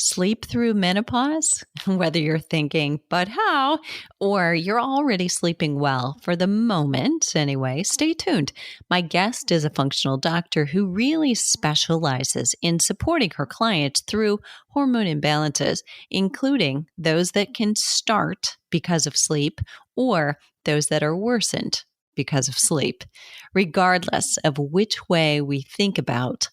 Sleep through menopause? Whether you're thinking, but how? Or you're already sleeping well for the moment anyway, stay tuned. My guest is a functional doctor who really specializes in supporting her clients through hormone imbalances, including those that can start because of sleep or those that are worsened because of sleep. Regardless of which way we think about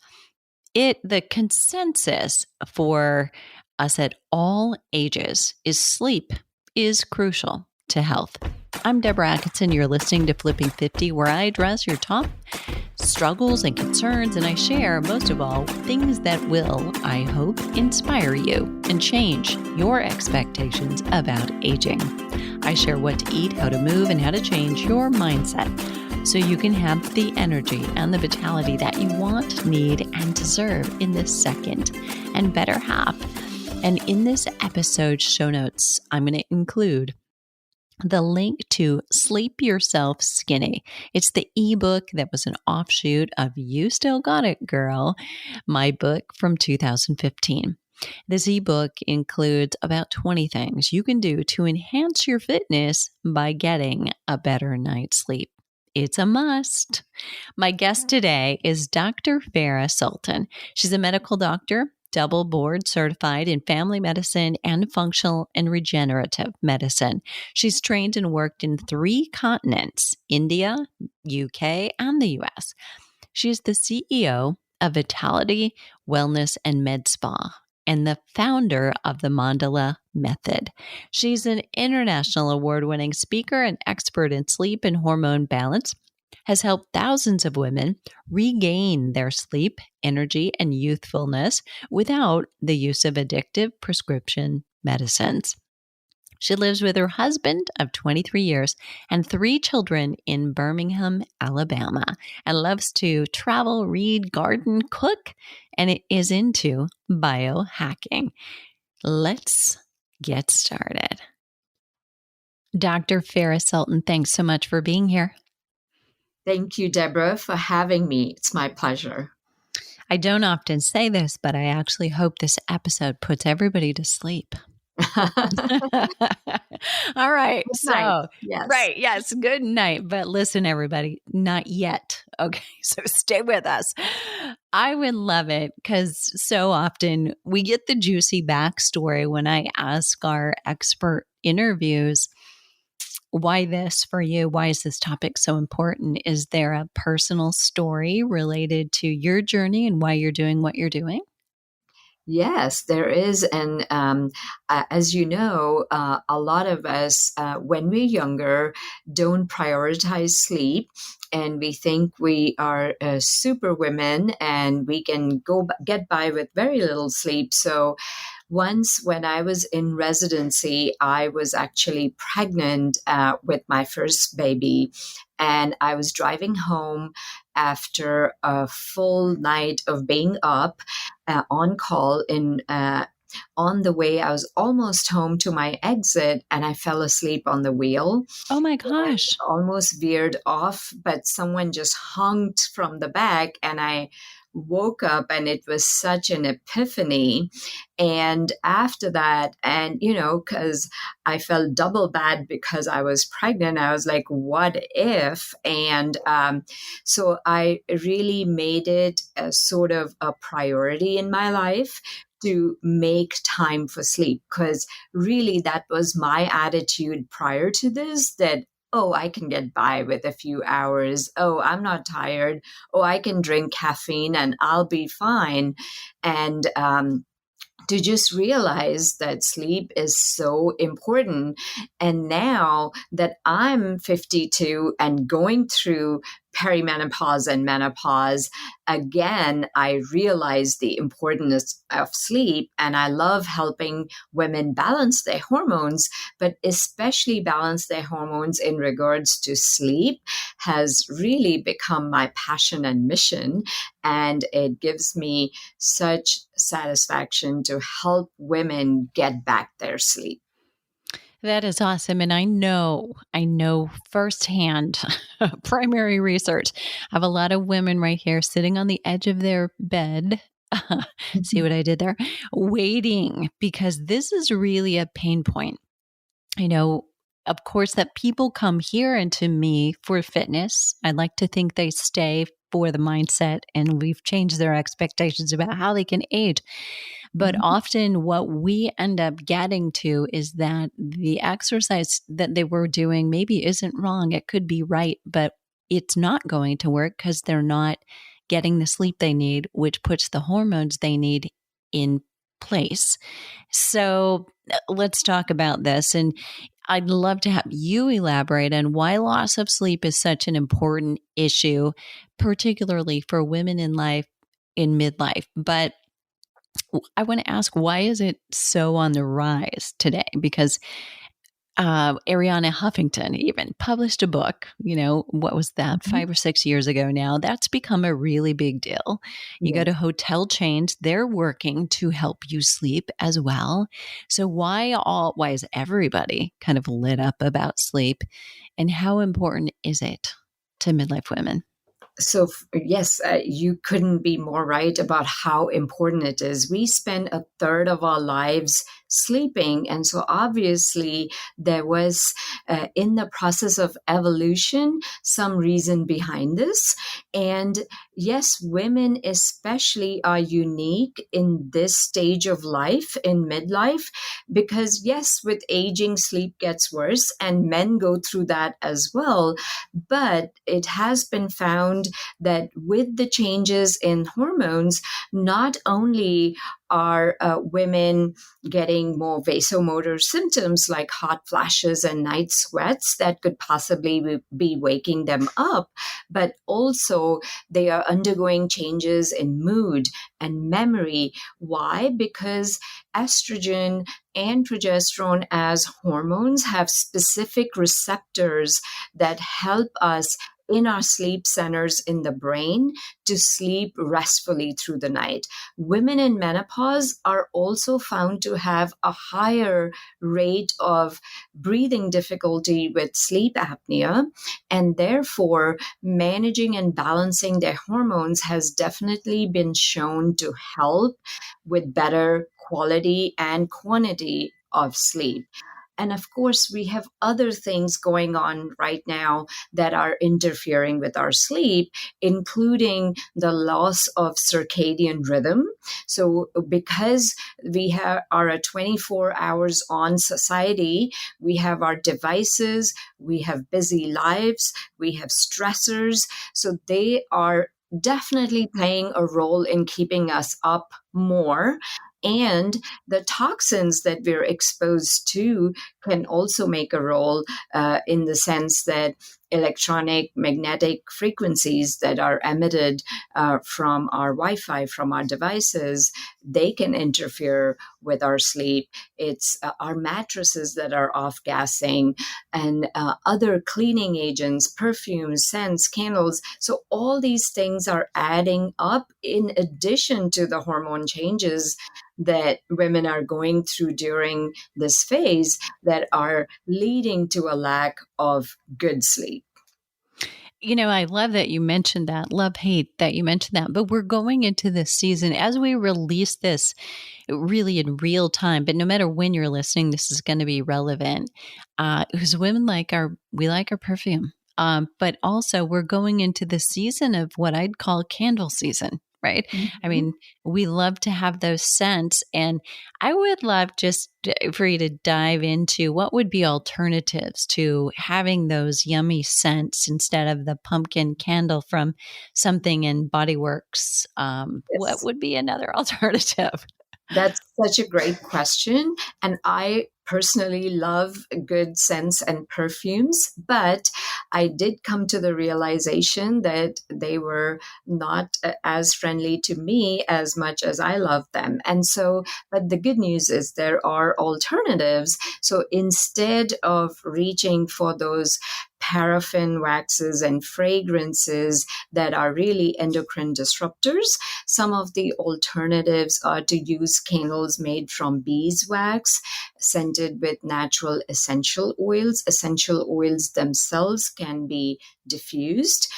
it, the consensus for us at all ages is sleep is crucial to health. I'm Deborah Atkinson. You're listening to Flipping 50, where I address your top struggles and concerns, and I share, most of all, things that will, I hope, inspire you and change your expectations about aging. I share what to eat, how to move, and how to change your mindset so you can have the energy and the vitality that you want, need, and deserve in this second and better half. And in this episode's show notes, I'm going to include the link to Sleep Yourself Skinny. It's the ebook that was an offshoot of You Still Got It, Girl, my book from 2015. This ebook includes about 20 things you can do to enhance your fitness by getting a better night's sleep. It's a must. My guest today is Dr. Farah Sultan. She's a medical doctor, double board certified in family medicine and functional and regenerative medicine. She's trained and worked in 3 continents, India, UK, and the US. She is the CEO of Vitalogy Wellness and Med Spa and the founder of the Mandala method. She's an international award-winning speaker and expert in sleep and hormone balance, has helped thousands of women regain their sleep, energy, and youthfulness without the use of addictive prescription medicines. She lives with her husband of 23 years and 3 children in Birmingham, Alabama, and loves to travel, read, garden, cook, and it is into biohacking. Let's get started. Dr. Farah Sultan, thanks so much for being here. Thank you, Deborah, for having me. It's my pleasure. I don't often say this, but I actually hope this episode puts everybody to sleep. All right. Good So, night. Yes. Right. Yes. Good night. But listen, everybody, not yet. Okay. So stay with us. I would love it because so often we get the juicy backstory when I ask our expert interviews, why this for you? Why is this topic so important? Is there a personal story related to your journey and why you're doing what you're doing? Yes, there is. And as you know, a lot of us, when we're younger, don't prioritize sleep. And we think we are super women and we can get by with very little sleep. So once when I was in residency, I was actually pregnant with my first baby. And I was driving home after a full night of being up on call on the way. I was almost home to my exit and I fell asleep on the wheel. Oh my gosh. I almost veered off, but someone just honked from the back and I woke up and it was such an epiphany. And after that, and because I felt double bad because I was pregnant, I was like, what if? And so I really made it a sort of a priority in my life to make time for sleep, because really that was my attitude prior to this, that oh, I can get by with a few hours. Oh, I'm not tired. Oh, I can drink caffeine and I'll be fine. And to just realize that sleep is so important. And now that I'm 52 and going through perimenopause and menopause, again, I realize the importance of sleep. And I love helping women balance their hormones, but especially balance their hormones in regards to sleep has really become my passion and mission. And it gives me such satisfaction to help women get back their sleep. That is awesome. And I know firsthand, primary research. I have a lot of women right here sitting on the edge of their bed See what I did there? Waiting, because this is really a pain point. I know, of course, that people come here and to me for fitness. I like to think they stay for the mindset, and we've changed their expectations about how they can age. But Mhm. often, what we end up getting to is that the exercise that they were doing maybe isn't wrong. It could be right, but it's not going to work because they're not getting the sleep they need, which puts the hormones they need in place. So let's talk about this. And I'd love to have you elaborate on why loss of sleep is such an important issue, particularly for women in life in midlife. But I want to ask, why is it so on the rise today? Because Ariana Huffington even published a book, what was that, Mhm. 5 or 6 years ago now? That's become a really big deal. You go to Yes. hotel chains, they're working to help you sleep as well. So why is everybody kind of lit up about sleep? And how important is it to midlife women? So, yes, you couldn't be more right about how important it is. We spend a third of our lives sleeping. And so, obviously, there was, in the process of evolution, some reason behind this. And yes, women especially are unique in this stage of life, in midlife, because, yes, with aging, sleep gets worse, and men go through that as well. But it has been found that with the changes in hormones, not only are women getting more vasomotor symptoms like hot flashes and night sweats that could possibly be waking them up, but also they are undergoing changes in mood and memory. Why? Because estrogen and progesterone as hormones have specific receptors that help us in our sleep centers in the brain to sleep restfully through the night. Women in menopause are also found to have a higher rate of breathing difficulty with sleep apnea, and therefore managing and balancing their hormones has definitely been shown to help with better quality and quantity of sleep. And of course, we have other things going on right now that are interfering with our sleep, including the loss of circadian rhythm. So, because are a 24 hours on society, we have our devices, we have busy lives, we have stressors. So, they are definitely playing a role in keeping us up more. And the toxins that we're exposed to can also make a role in the sense that electronic magnetic frequencies that are emitted from our Wi-Fi, from our devices, they can interfere with our sleep. It's our mattresses that are off-gassing, and other cleaning agents, perfumes, scents, candles. So all these things are adding up in addition to the hormone changes that women are going through during this phase that are leading to a lack of good sleep. I love that you mentioned that. Love, hate that you mentioned that. But we're going into this season as we release this really in real time. But no matter when you're listening, this is going to be relevant because women we like our perfume. But also, we're going into the season of what I'd call candle season, right? I Mhm. mean, we love to have those scents. And I would love just for you to dive into what would be alternatives to having those yummy scents instead of the pumpkin candle from something in Body Works. What Yes. would be another alternative? That's such a great question. And I personally love good scents and perfumes, but I did come to the realization that they were not as friendly to me as much as I love them. And so, but the good news is there are alternatives. So instead of reaching for those paraffin waxes and fragrances that are really endocrine disruptors, some of the alternatives are to use candles made from beeswax, scented with natural essential oils. Essential oils themselves can be diffused.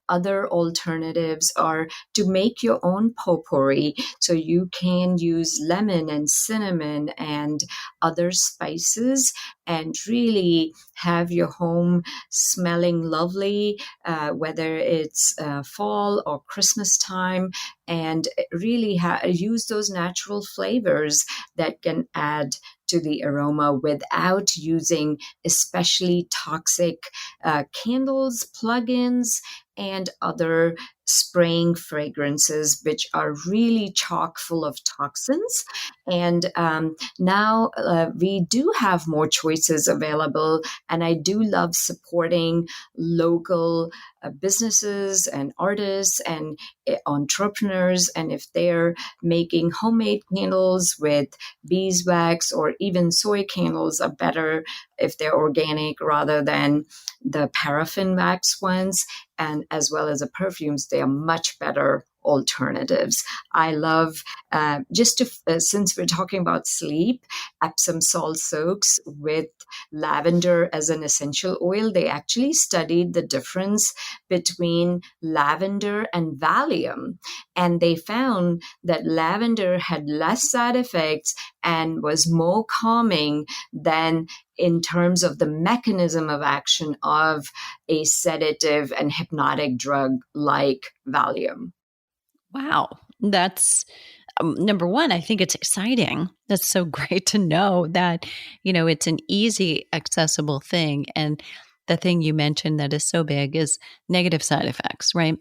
Other alternatives are to make your own potpourri. So you can use lemon and cinnamon and other spices and really have your home smelling lovely, whether it's fall or Christmas time, and really use those natural flavors that can add to the aroma without using especially toxic candles, plug-ins, and other spraying fragrances, which are really chock full of toxins. And now we do have more choices available, and I do love supporting local businesses and artists and entrepreneurs. And if they're making homemade candles with beeswax, or even soy candles are better if they're organic rather than the paraffin wax ones, and as well as the perfumes, they are much better alternatives. I love since we're talking about sleep, Epsom salt soaks with lavender as an essential oil. They actually studied the difference between lavender and Valium, and they found that lavender had less side effects and was more calming than in terms of the mechanism of action of a sedative and hypnotic drug like Valium. Wow. That's number one, I think it's exciting. That's so great to know that, it's an easy, accessible thing. And the thing you mentioned that is so big is negative side effects, right?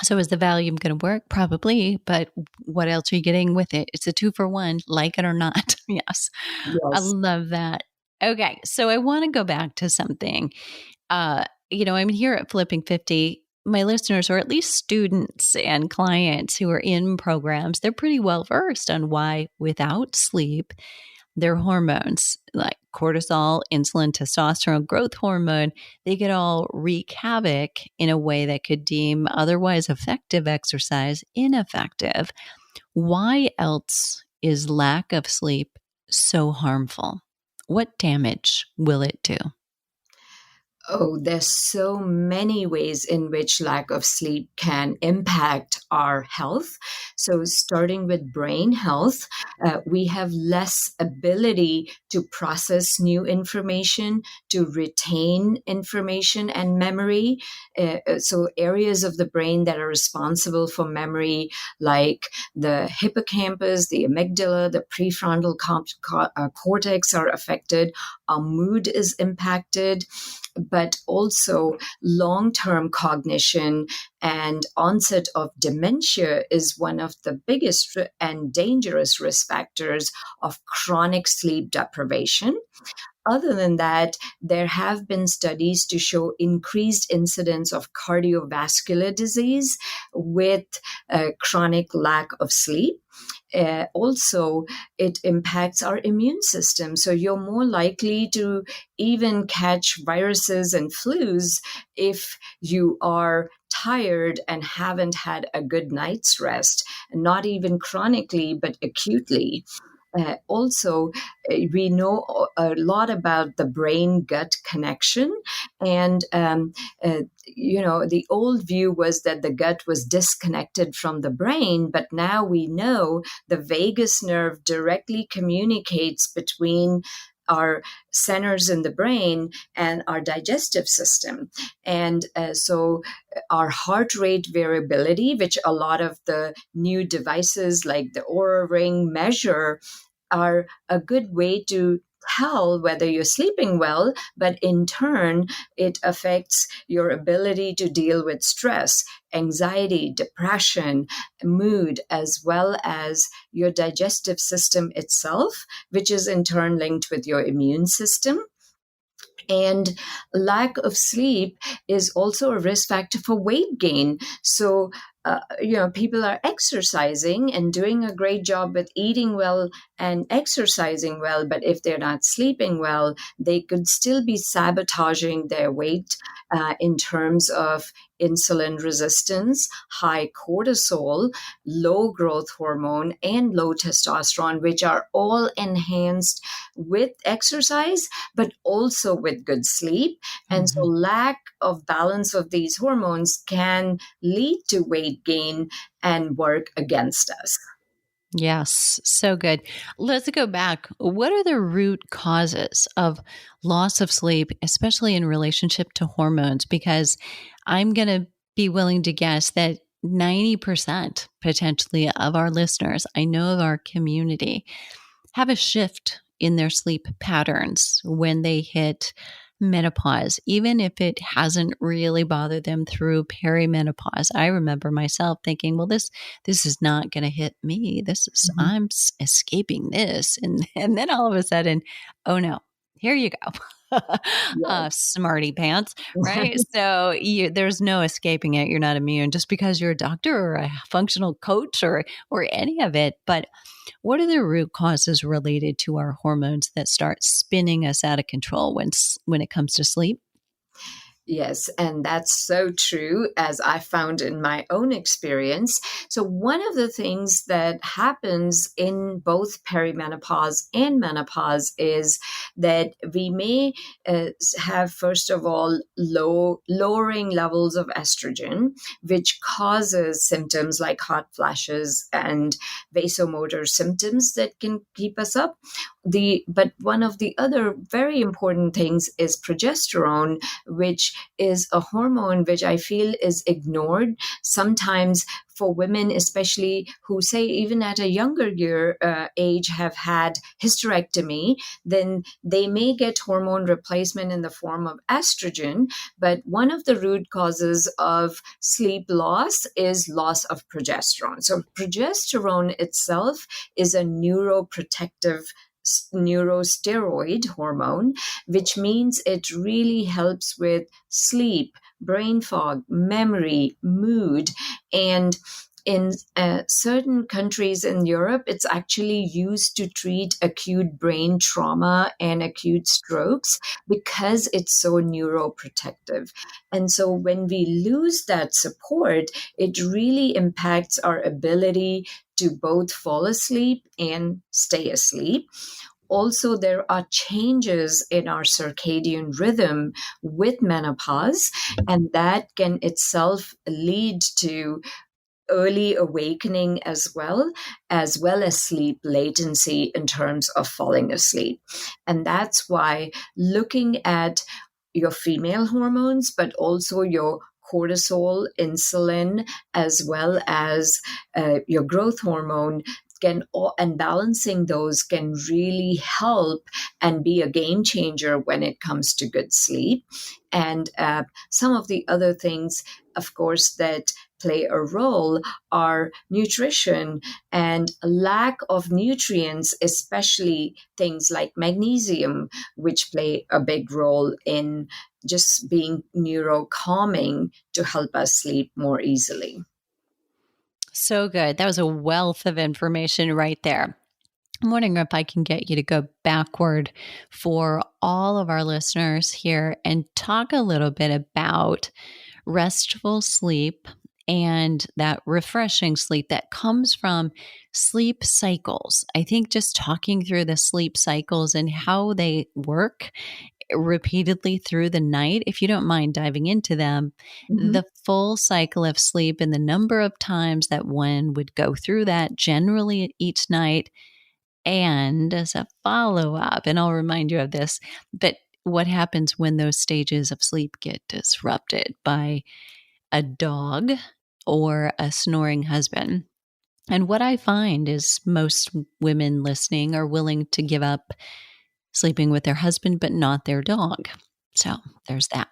So is the Valium going to work? Probably, but what else are you getting with it? It's a 2-for-1, like it or not. Yes. I Yes. love that. Okay. So I want to go back to something. I'm here at Flipping 50. My listeners, or at least students and clients who are in programs, they're pretty well versed on why without sleep, their hormones like cortisol, insulin, testosterone, growth hormone, they could all wreak havoc in a way that could deem otherwise effective exercise ineffective. Why else is lack of sleep so harmful? What damage will it do? Oh, there's so many ways in which lack of sleep can impact our health. So, starting with brain health, we have less ability to process new information, to retain information and memory. So, areas of the brain that are responsible for memory, like the hippocampus, the amygdala, the prefrontal cortex, are affected. Our mood is impacted, but also long-term cognition and onset of dementia is one of the biggest and dangerous risk factors of chronic sleep deprivation. Other than that, there have been studies to show increased incidence of cardiovascular disease with chronic lack of sleep. Also, it impacts our immune system. So you're more likely to even catch viruses and flus if you are tired and haven't had a good night's rest, not even chronically, but acutely. Also, we know a lot about the brain gut connection. And, the old view was that the gut was disconnected from the brain, but now we know the vagus nerve directly communicates between our centers in the brain and our digestive system. And so our heart rate variability, which a lot of the new devices like the Oura Ring measure, are a good way to tell whether you're sleeping well, but in turn, it affects your ability to deal with stress, anxiety, depression, mood, as well as your digestive system itself, which is in turn linked with your immune system. And lack of sleep is also a risk factor for weight gain. So people are exercising and doing a great job with eating well and exercising well, but if they're not sleeping well, they could still be sabotaging their weight in terms of insulin resistance, high cortisol, low growth hormone, and low testosterone, which are all enhanced with exercise, but also with good sleep. And so, Mhm. lack of balance of these hormones can lead to weight gain and work against us. Yes, so good. Let's go back. What are the root causes of loss of sleep, especially in relationship to hormones? Because I'm going to be willing to guess that 90% potentially of our listeners, I know of our community, have a shift in their sleep patterns when they hit menopause, even if it hasn't really bothered them through perimenopause. I remember myself thinking, well, this is not going to hit me. This is Mhm. I'm escaping this, and then all of a sudden, oh no, here you go. Smarty pants, right? So there's no escaping it. You're not immune just because you're a doctor or a functional coach or any of it. But what are the root causes related to our hormones that start spinning us out of control when it comes to sleep? Yes, and that's so true, as I found in my own experience. So, one of the things that happens in both perimenopause and menopause is that we may have, first of all, lowering levels of estrogen, which causes symptoms like hot flashes and vasomotor symptoms that can keep us up. But one of the other very important things is progesterone, which is a hormone which I feel is ignored sometimes for women, especially who say even at a younger age have had hysterectomy. Then they may get hormone replacement in the form of estrogen. But one of the root causes of sleep loss is loss of progesterone. So progesterone itself is a neuroprotective neurosteroid hormone, which means it really helps with sleep, brain fog, memory, mood. And in certain countries in Europe, it's actually used to treat acute brain trauma and acute strokes because it's so neuroprotective. And so when we lose that support, it really impacts our ability to both fall asleep and stay asleep. Also, there are changes in our circadian rhythm with menopause, and that can itself lead to early awakening as well as sleep latency in terms of falling asleep. And that's why looking at your female hormones, but also your cortisol, insulin, as well as your growth hormone and balancing those can really help and be a game changer when it comes to good sleep. And some of the other things, of course, that play a role are nutrition and lack of nutrients, especially things like magnesium, which play a big role in just being neuro calming to help us sleep more easily. So good. That was a wealth of information right there. I'm wondering if I can get you to go backward for all of our listeners here and talk a little bit about restful sleep and that refreshing sleep that comes from sleep cycles. I think just talking through the sleep cycles and how they work repeatedly through the night, if you don't mind diving into them, Mhm. the full cycle of sleep and the number of times that one would go through that generally each night. And as a follow up, and I'll remind you of this, but what happens when those stages of sleep get disrupted by a dog or a snoring husband? And what I find is most women listening are willing to give up sleeping with their husband, but not their dog. So there's that.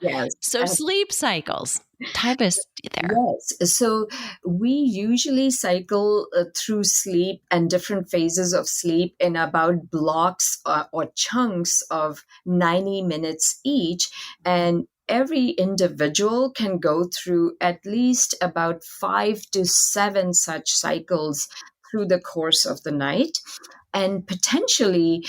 Yes. So sleep cycles, type us there. Yes. So we usually cycle through sleep and different phases of sleep in about blocks or chunks of 90 minutes each. And every individual can go through at least about 5 to 7 such cycles through the course of the night. And potentially,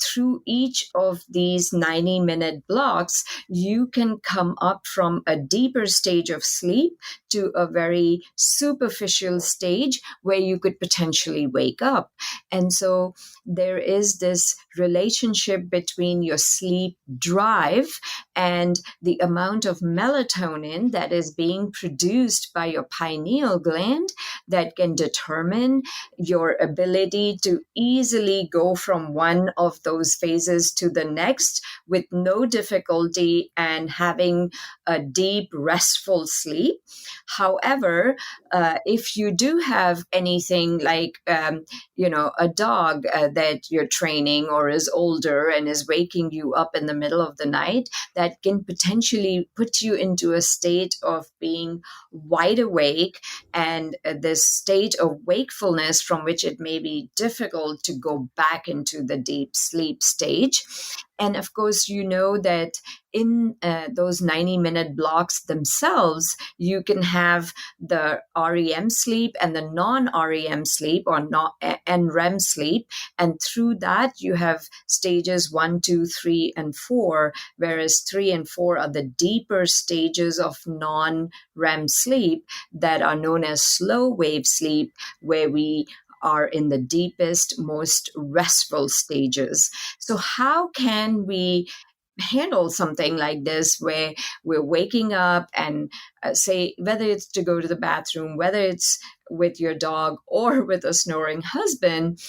through each of these 90-minute blocks, you can come up from a deeper stage of sleep to a very superficial stage where you could potentially wake up. And so there is this relationship between your sleep drive and the amount of melatonin that is being produced by your pineal gland that can determine your ability to easily go from one of those phases to the next with no difficulty and having a deep, restful sleep. However, if you do have anything like, a dog that you're training or is older and is waking you up in the middle of the night, that can potentially put you into a state of being wide awake and this state of wakefulness from which it may be difficult to go back into the deep sleep stage. And of course, you know that in those 90-minute blocks themselves, you can have the REM sleep and the non-REM sleep or not and REM sleep. And through that, you have stages 1, 2, 3, and 4, whereas 3 and 4 are the deeper stages of non-REM sleep that are known as slow wave sleep, where we are in the deepest, most restful stages. So how can we handle something like this where we're waking up and say, whether it's to go to the bathroom, whether it's with your dog or with a snoring husband.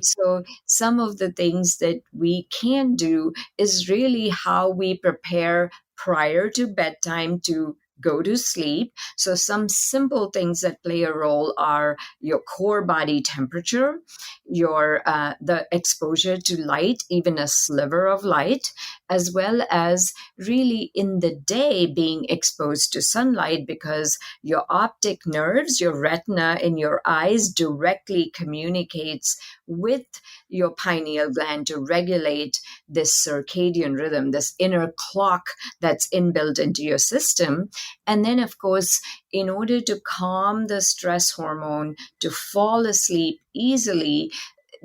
So some of the things that we can do is really how we prepare prior to bedtime to go to sleep. So some simple things that play a role are your core body temperature, your the exposure to light, even a sliver of light, as well as really in the day being exposed to sunlight, because your optic nerves, your retina in your eyes directly communicates with your pineal gland to regulate this circadian rhythm, this inner clock that's inbuilt into your system. And then, of course, in order to calm the stress hormone, to fall asleep easily,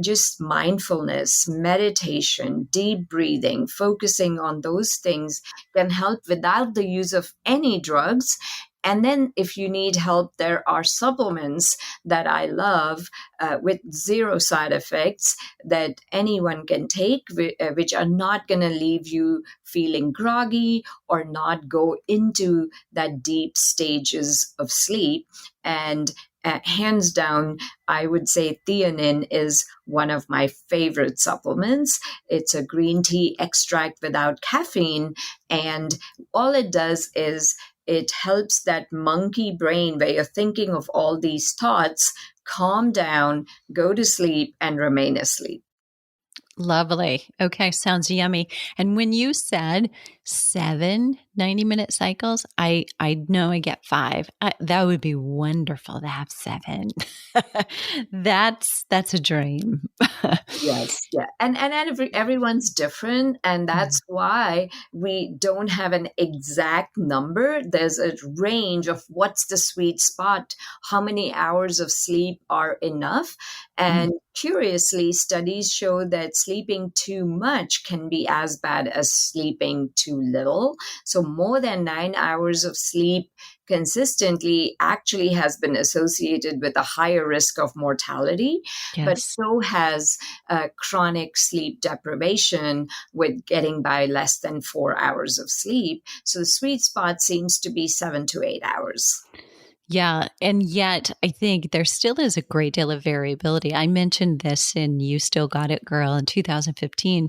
just mindfulness, meditation, deep breathing, focusing on those things can help without the use of any drugs. And then if you need help, there are supplements that I love with zero side effects that anyone can take, which are not going to leave you feeling groggy or not go into that deep stages of sleep. And hands down, I would say theanine is one of my favorite supplements. It's a green tea extract without caffeine. And all it does is it helps that monkey brain where you're thinking of all these thoughts calm down, go to sleep, and remain asleep. Lovely. Okay, sounds yummy. And when you said 7 90-minute cycles, I know I get 5. That would be wonderful to have 7. That's a dream. Yes, yeah, and everyone's different, and that's why we don't have an exact number. There's a range of what's the sweet spot, how many hours of sleep are enough, and curiously, studies show that sleeping too much can be as bad as sleeping too little. So more than 9 hours of sleep consistently actually has been associated with a higher risk of mortality, but Yes. so has chronic sleep deprivation with getting by less than 4 hours of sleep. So the sweet spot seems to be 7 to 8 hours. Yeah. And yet, I think there still is a great deal of variability. I mentioned this in You Still Got It, Girl in 2015.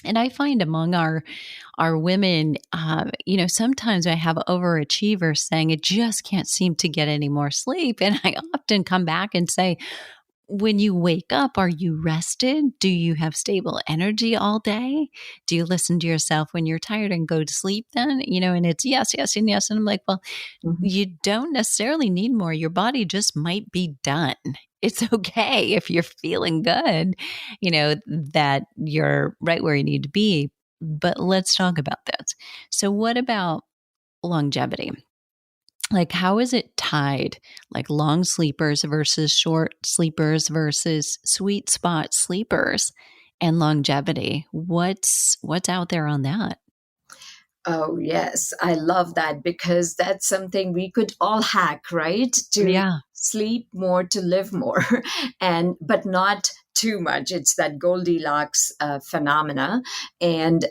And I find among our women, sometimes I have overachievers saying, "It just can't seem to get any more sleep." And I often come back and say, when you wake up, are you rested? Do you have stable energy all day? Do you listen to yourself when you're tired and go to sleep then? And it's yes, yes, and yes. And I'm like, well, Mhm. you don't necessarily need more. Your body just might be done. It's okay if you're feeling good, that you're right where you need to be. But let's talk about this. So, what about longevity? Like, how is it tied? Like long sleepers versus short sleepers versus sweet spot sleepers and longevity. What's out there on that? Oh, yes. I love that because that's something we could all hack, right? To Yeah. sleep more, to live more, and but not too much. It's that Goldilocks phenomena. And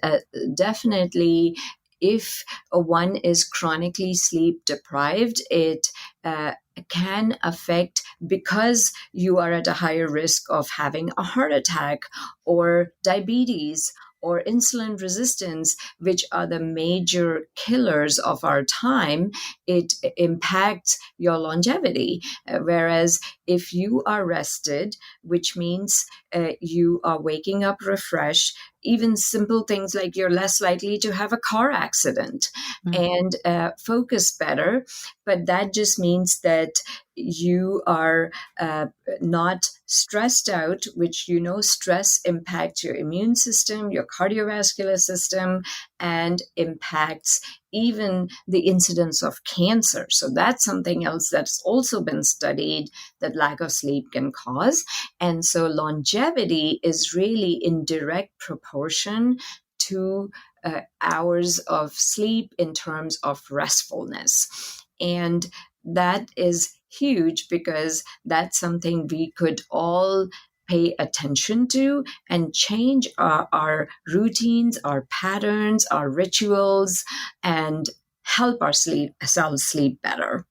definitely, if one is chronically sleep deprived, it can affect because you are at a higher risk of having a heart attack or diabetes or insulin resistance, which are the major killers of our time. It impacts your longevity. Whereas if you are rested, which means you are waking up refreshed, even simple things like you're less likely to have a car accident Mm. and focus better. But that just means that you are not stressed out, which stress impacts your immune system, your cardiovascular system, and impacts even the incidence of cancer. So that's something else that's also been studied that lack of sleep can cause. And so longevity is really in direct proportion to hours of sleep in terms of restfulness. And that is huge because that's something we could all pay attention to and change our routines, our patterns, our rituals, and help ourselves sleep better.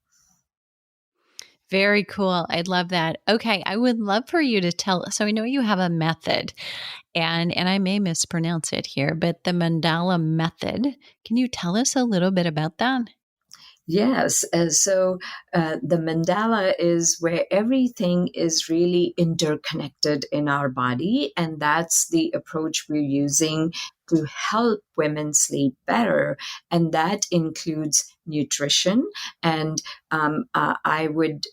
Very cool. I love that. Okay, I would love for you to tell. So I know you have a method, and I may mispronounce it here, but the Mandala method. Can you tell us a little bit about that? Yes. The mandala is where everything is really interconnected in our body. And that's the approach we're using to help women sleep better. And that includes nutrition. And I would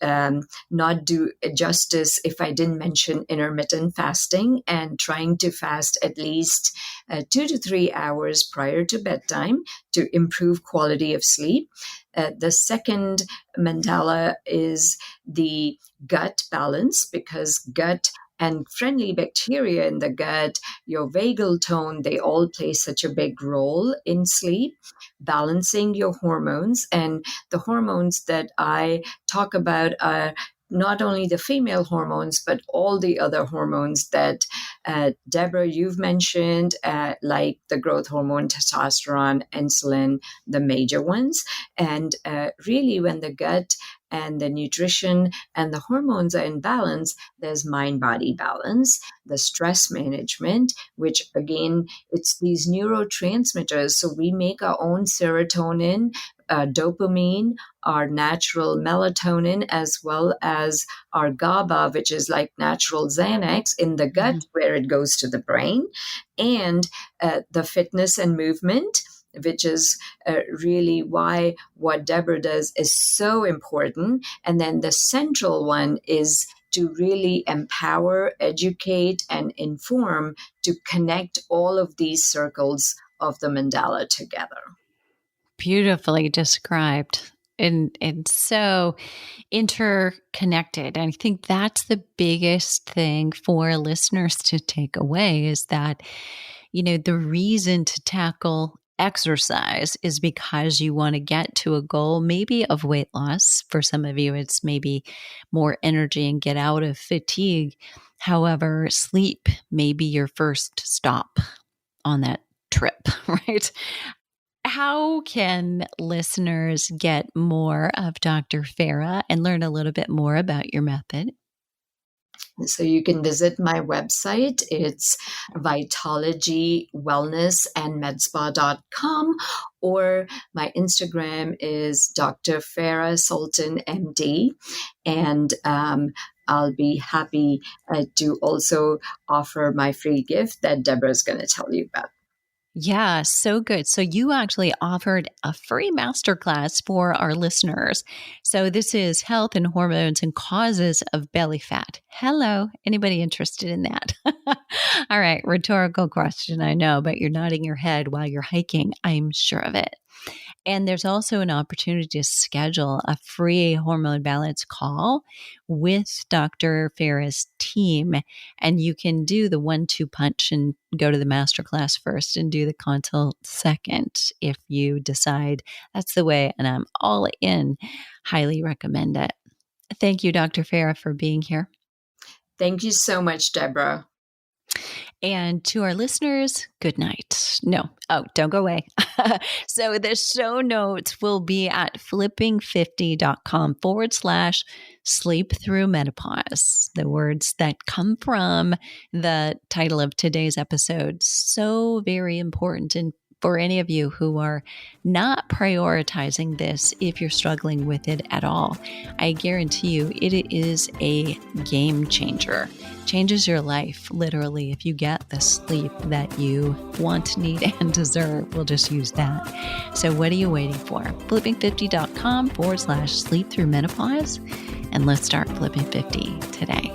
not do justice if I didn't mention intermittent fasting and trying to fast at least 2 to 3 hours prior to bedtime to improve quality of sleep. The second mandala is the gut balance because gut and friendly bacteria in the gut, your vagal tone, they all play such a big role in sleep, balancing your hormones. And the hormones that I talk about are not only the female hormones, but all the other hormones that, Deborah, you've mentioned, like the growth hormone, testosterone, insulin, the major ones. And really, when the gut and the nutrition and the hormones are in balance, there's mind body balance, the stress management, which again, it's these neurotransmitters. So we make our own serotonin, dopamine, our natural melatonin, as well as our GABA, which is like natural Xanax in the gut Mhm. where it goes to the brain, and the fitness and movement, which is really why what Deborah does is so important. And then the central one is to really empower, educate, and inform to connect all of these circles of the mandala together. Beautifully described. And so interconnected. And I think that's the biggest thing for listeners to take away is that, the reason to tackle exercise is because you want to get to a goal, maybe of weight loss. For some of you, it's maybe more energy and get out of fatigue. However, sleep may be your first stop on that trip, right? How can listeners get more of Dr. Farah and learn a little bit more about your method? So you can visit my website. It's Vitalogy Wellness and Medspa.com, or my Instagram is Dr. Farah Sultan MD. And I'll be happy to also offer my free gift that Deborah's going to tell you about. Yeah, so good. So you actually offered a free masterclass for our listeners. So this is health and hormones and causes of belly fat. Hello, anybody interested in that? All right, rhetorical question, I know, but you're nodding your head while you're hiking. I'm sure of it. And there's also an opportunity to schedule a free hormone balance call with Dr. Farah's team. And you can do the 1-2 punch and go to the masterclass first and do the consult second if you decide that's the way. And I'm all in. Highly recommend it. Thank you, Dr. Farah, for being here. Thank you so much, Deborah. And to our listeners, good night. No, don't go away. So the show notes will be at flipping50.com/sleep through menopause. The words that come from the title of today's episode. So very important. And for any of you who are not prioritizing this, if you're struggling with it at all, I guarantee you it is a game changer. Changes your life, literally, if you get the sleep that you want, need, and deserve. We'll just use that. So what are you waiting for? Flipping50.com/sleep through menopause. And let's start flipping 50 today.